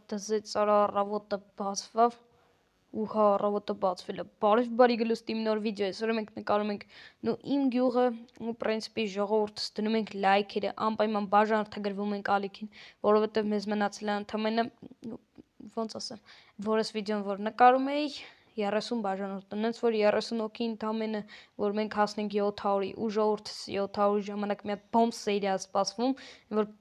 Դզեց առավոտը բացվավ ու առավոտը բացվել է։ Բարի գլուս իմ նոր վիդեո է, այսօր մենք նկարում ենք իմ գյուղը ու պրինցիպի ժողովուրդս դնում ենք լայքերը, անպայման բաժանորդագրվում ենք ալիքին, որովհետև մեզ մնացել է ընդամենը ոնց ասեմ, որս վիդեոն որ նկարում էի 30 բաժանորդ, նենց որ 30 հոգի ընդամենը, որ մենք հասնենք 700-ի ու ժողովուրդս 700-ի ժամանակ մի հատ բոմբ սերիա սպասվում, որ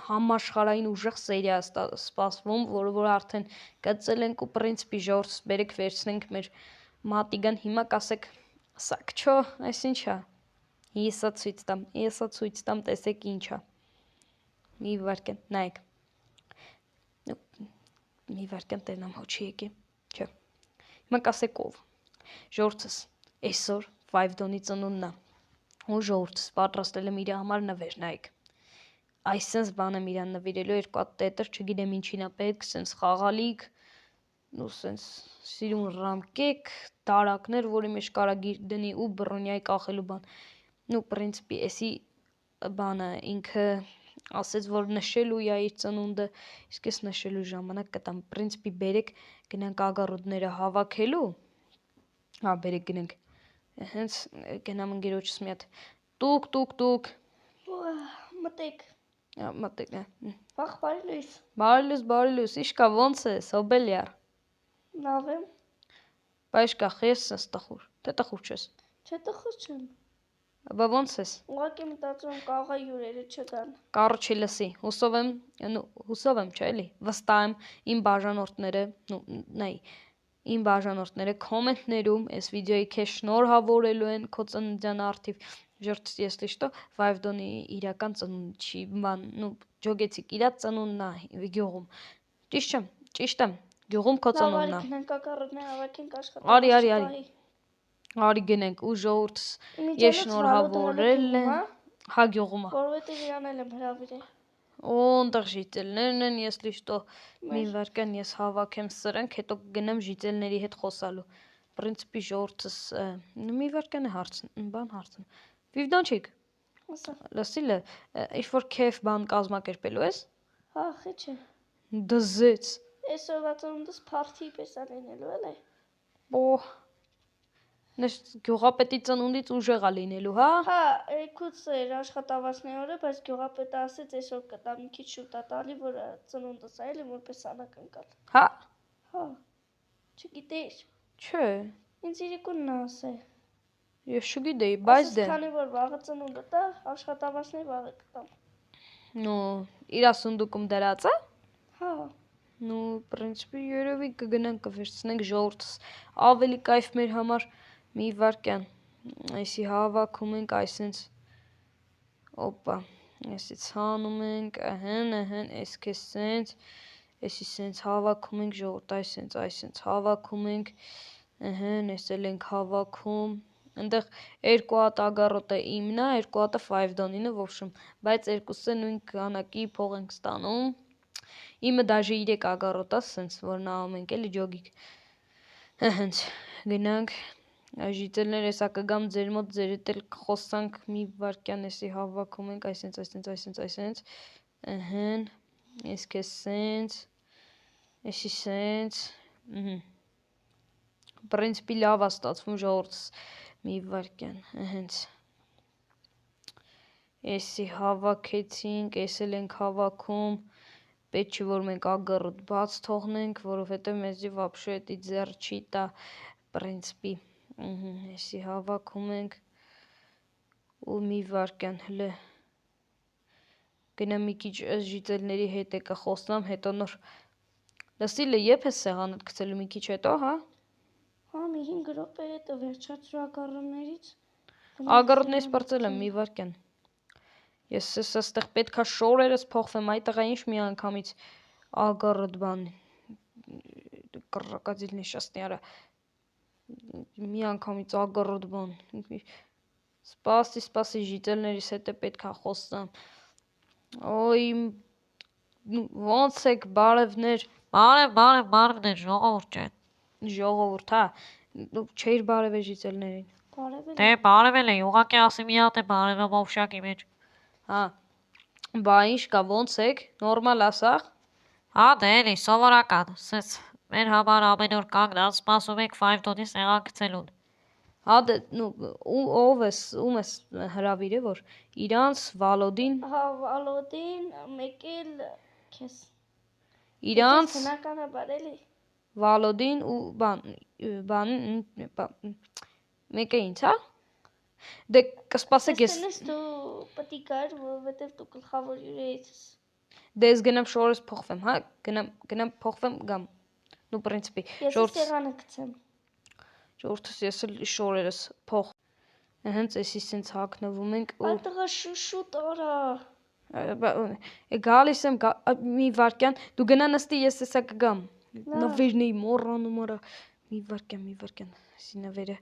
համաշխարհային ուժեղ սերիա սպասվում, որ արդեն գծել ենք ու պրինցիպի ժողովուրդս բերեք վերցնենք մեր մատիգան, հիմա կասեք սակ չո, այս ինչա, ես ցույց տամ, տեսեք ինչա, մի վարկյան, նայեք, մի վարկյան տենամ հոչի եկի, չէ, հիմա կասեք ով, ժողովուրդս այսօր 5 դոնի ծնունդն է, ու ժողովուրդս պատրաստել եմ իր համար նվեր, նայեք, այս սենց բան եմ իրան նվիրելու, երկու հատ տետր, չգիտեմ ինչին է պետք, սենց խաղալիք, ու սենց սիրուն ռամկեք, տարակներ, որի մեջ կարա դնի ու բռոնյայի կախելու բան, ու պրինցիպի էսի բանը ինքը ասեց, որ նշելու է իր ծնունդը, իսկ ես նշելու ժամանակ կտամ, պրինցիպի բերեք, գնանք ագարոդները հավաքելու, հա բերեք գնանք, հենց գնամ ընկերոջս մի հատ, տուկ, մտեք, մտեք, վաղ բարի լույս, իշկա ոնց ես, հոբելյար, լավ եմ, բա իշկա խես ես տխուր, թե տխուր չես, չէ տխուր չեմ, բա ոնց ես, ուղղակի մտածում եմ կաղա հյուրերը չգան, կարը չի լսի, հուսով եմ չէ էլի, վստահ եմ իմ բաժանորդները, նայ, իմ բաժանորդները կոմենտներում այս վիդեոյի քեզ շնորհավորելու են քո ծննդյան արդիվ, ժորտս если что, 5 դոնի իրական ծնունդ չի, բան, ջոգեցիկ իրա ծնունդն է գյուղում, ճիշտ եմ, գյուղում քո ծնունդն է, լավ արի գնանք ակառոդներ հավաքենք աշխատանք, արի գնենք ու ժողովուրդս ես շնորհավորել եմ, հա գյուղում է, որովհետև իրան էլ եմ հրավիրել, Օնդեղ ժիծելներն են, если что, մի վարկան ես հավաքեմ սրանք, հետո գնեմ ժիծելների հետ խոսալու, պրինցիպի ժողովուրդս, մի վարկան է հարցն, Վիվդոնչիկ, լսիլը, ինչ-որ քեվ բան կազմակերպելու ես, հա, խի չէ, դզեց, այսօրվա ծնունդս փարթիի պես է լինելու, էլ է, գյուղապետի ծնունդից ուժեղ է լինելու, հա, հա, էքուց էր աշխատավարձների օրը, բայց գյուղապետը ասեց այսօր կտա մի քիչ շուտ է տալի, որ ծնունդս է էլի, որպես անակնկալ, հա, չգիտեիր, չէ, ինձ իրիկունն է ասել, ես չգիտեի, բայց դե, քանի որ վաղը ծնունդը տա, աշխատավարձների վաղը կտամ, իրա սունդուկում դրած է, հա, պրինցիպի երևի կգնանք կվերցնենք ժողովուրդս, ավելի կայֆ մեր համար, մի վարկյան, այսի հավաքում ենք, այսենց, օպա, այսից հանում ենք, այս կես սենց, այսի սենց հավաքում ենք ժողորդ, այսենց հավաքում ենք, այս էլ ենք հավաքում, ընդեղ երկու հատ ագարոտը իմն է, երկու հատը 5 դոնին է, ոբշմ, բայց երկուսը նույն քանակի փող ենք ստանում, իմը դաժե 3 ագարոտ է, սենց, որ նայում ենք էլի ջոգիկ, հենց, գնանք, ժիծելներ էսա կգամ ձեր մոտ, ձեր հետ էլ կխոսանք մի վարկյան էսի հավաքում ենք, այսենց, այս կես սենց, էսի սենց, պրինցիպի լավ է ստացվում ժողորդս, մի վարկյան, հենց, էսի հավաքեցինք, ես էլ ենք հավաքում, պետք չի որ մենք ագարոտ բաց թողնենք, որովհետև մեզի վապշո էտի ձեռ չի տա, պրինցիպի, էսի հավաքում ենք, ու մի վարկյան հլը, գնամ մի քիչ ժիծելների հետ է կխոսնամ, հետո նոր, լսիլը եբ ես սեղանդ գցելու մի քիչ հետո, հա? Հա, մի 5 րոպե հետո վերջացրու ագարոտներից, ագարոտներից պրծել եմ մի վարկյան, ես ստեղ պետքա շորերս փոխվեմ, այդ տղա ինչ մի անգամից ագարոտ բան, կռակադիլ նեշաստի արա, մի անգամից ագարոտ բան, սպասի ժիծելներիս հետ է պետքա խոսամ, ոյ, ոնց եք բարևներ, բարևներ, ժողովուրդ ջան, ժողովուրդ, հա, չէիր բարևել ժիծելներին, դե բարևել է, ուղղակի ասի մի հատ է բարևեմ օվշակի մեջ, հա, բա ինչ կա, ոնց եք, նորմալ ասախ, Հա դե էլի սովորական, սենց մեր համար ամեն օր կանգնած սպասում ենք 5 դոդի սեղան գցելուն։ Հա դե ով ես հրավիրը որ իրանց Վալոդին Հա Վալոդին մեկ էլ քեզ իրանց բնականաբար էլի Վալոդին ու բան մեկը ինձ հա դե կսպասեք ես դու պետք է գար որովհետև դու գլխավոր հյուրը ես դե ես գնամ շորս փոխվեմ հա գնամ փոխվեմ գամ նու պրինցիպի ես սեղանը գցեմ ժողովրդս ես էլ շորերս փոխ հենց էսի սենց հագնվում ենք ու այդտեղը շուշուտ արա գալիս եմ մի վարքյան դու գնա նստի ես հեսա կգամ նվերն էի մոռանում արա մի վարքյան էսի նվերը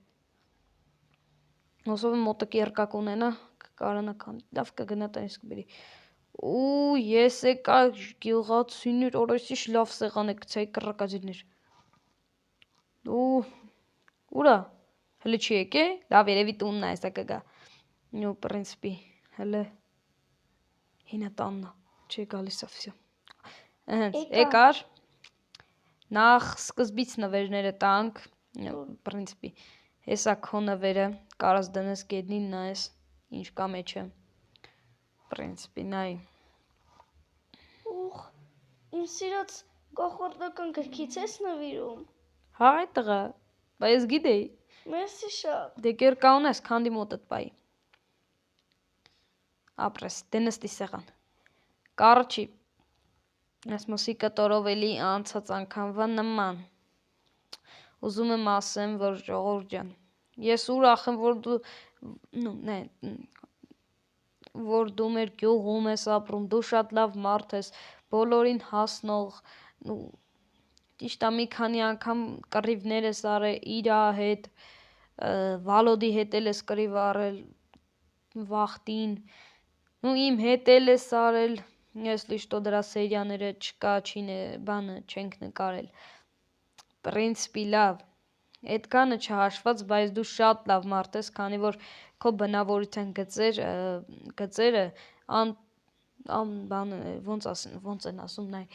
ոսով մոտակ երկակ ունենա կարանա լավ կգնա տանից կբերի ու ես եկա գյուղացիներ օրեսիշ լավ սեղան է գցայի կռակազիրներ ու ուրա հələ չի եկե լավ երևի տունն է հեսա կգա նու պրինցիպի հələ հինա տաննա չի գալիս ավսյա հենց եկար նախ սկզբից նվերները տանք պրինցիպի հեսա քո նվերը կարաս դնես գետնին նայես ինչ կա մեջը պրինցիպի նայ ուխ իմ սիրած կախորդական գրքից ես նվիրում հա այդտեղը բա ես գիտեի մերսի շատ դե կեր կա ունես քանդի մոտդ բայ ապրես դե նստի սեղան կարճի այս մոսի կտորով էլի անցած անգամվա նման ուզում եմ ասեմ որ ժողովուրդ ջան ես ուրախ եմ որ դու մեր գյուղում ես ապրում դու շատ լավ մարդ ես բոլորին հասնող ճիշտ է մի քանի անգամ կռիվներ ես արել իրա հետ Վալոդի հետ էլ ես կռիվ արել վախտին ու իմ հետ էլ ես արել если что դրա սերիաները չկա բանը չենք նկարել պրինցիպի լավ այդքանը չհաշված բայց դու շատ լավ մարդ ես քանի որ քո բնավորության գծերը բան ոնց են ասում նայ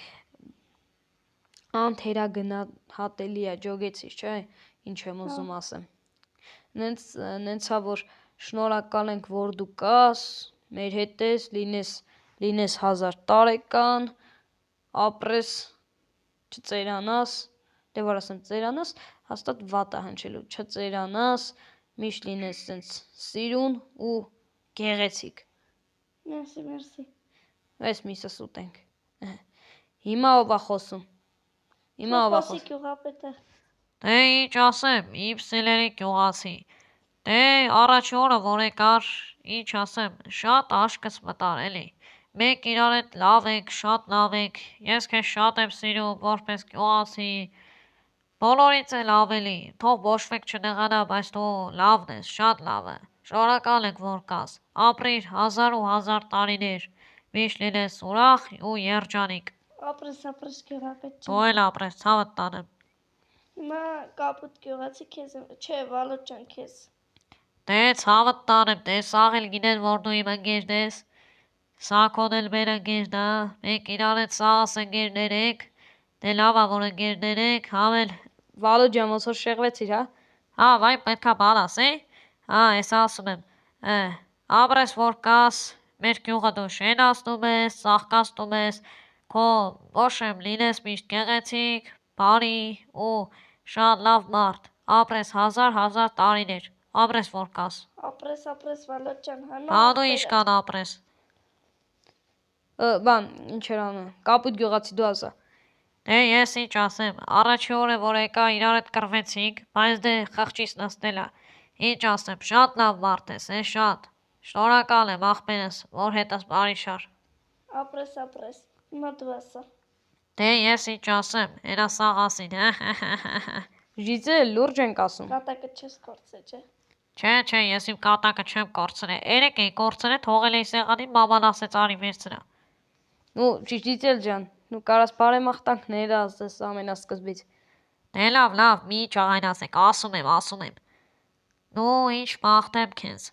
անթերագնահատելի է ջոգեցիր չէ ինչ եմ ուզում ասեմ նենցա որ շնորհակալ ենք որ դու կաս մեր հետ ես լինես 1000 տարեկան ապրես չծերանաս դե որ ասեմ ծերանաս հաստատ վատ է հնչելու չծերանաս միշտ լինես սենց սիրուն ու գեղեցիկ մերսի այս միսս ուտենք հիմա ով է խոսում գյուղապետը դե ինչ ասեմ իմ սիրելի գյուղացի դե առաջի օրը որ եկար ինչ ասեմ շատ աշկս մտար էլի մենք իրար հետ լավ ենք շատ լավ ենք ես քեզ շատ եմ սիրում որպես գյուղացի բոլորից էլ ավելի թող ոչ մեկ չնեղանա բայց դու լավն ես շատ լավը շնորհակալ ենք որ կաս ապրիր 1000 ու 1000 տարիներ միշտ լինես ուրախ ու երջանիկ ապրես գյուղապետ դու էլ ապրես ցավդ տանեմ հիմա կապուտ գյուղացի քեզ չէ Վալոդ ջան քեզ դե ցավդ տանեմ դե սաղ էլ գինեն որ դու իմ ընկերն ես Սակոն էլ մեր ընկերն է մենք իրար հետ սաղս ընկերներ ենք դե լավ է որ ընկերներ ենք համել Վալոդ ջան ոնց որ շեղվեցիր հա վայ պետքա բան ասե հա ես ասում եմ ապրես որ կաս մեր գյուղը դու շենացնում ես ծաղկացնում ես քո ոշեմ լինես միշտ գեղեցիկ բարի ու շատ լավ մարդ ապրես 1000 տարիներ ապրես որ կաս ապրես Վալոդ ջան հա դու ինչքան ապրես բան ինչ էր անում կապուտ գյուղացի դու ասա դե ես ինչ ասեմ առաջի օրը որ եկա իրար հետ կռվեցինք բայց դե խղճից նստելա ինչ ասեմ շատ լավ մարդ ես շատ շնորհակալ եմ աղբերս որ հետս բարի շար ապրես հիմա դու ասա դե ես ինչ ասեմ հենա սաղ ասին ժիծե լուրջ ենք ասում կատակը չես կորցե չէ ես իմ կատակը չեմ կորցրել երեք էի կորցրել թողել էի սեղանին մաման ասեց արի վերցրա նու ժիծել ջան նու կարաս բարեմաղթանքներ ասես ամենասկզբից դե լավ մի չաղայնացեք ասում եմ նու ինչ մաղթեմ քեզ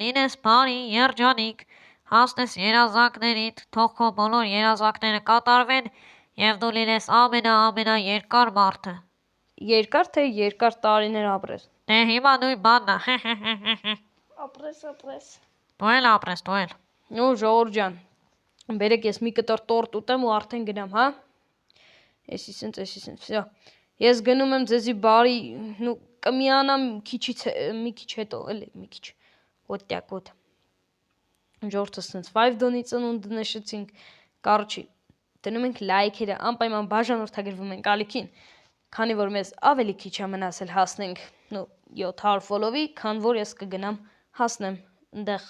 լինես բարի երջանիկ հասնես երազանքներիդ թող քո բոլոր երազանքները կատարվեն Եվ դու լինես ամենա երկար մարդը։ Երկար թե երկար տարիներ ապրես։ Դե հիմա նույն բանն է։ Ապրես։ Դու էլ ապրես, դու էլ։ Ու ժողովուրդ ջան, բերեք ես մի կտոր տորտ ուտեմ ու արդեն գնամ, հա։ Էսի սենց, վсё։ Ես գնում եմ ձեզի բարի, կմիանամ մի քիչ հետո, էլի մի քիչ։ Ոտ։ Ժողովուրդը սենց 5 դոնի ծնունդը նշեցինք, կարոջի, դնում ենք լայքերը, անպայման բաժանորդագրվում ենք ալիքին, քանի որ մեզ ավելի քիչ է մնացել հասնենք 700 ֆոլովի, քան որ ես կգնամ հասնեմ ընդեղ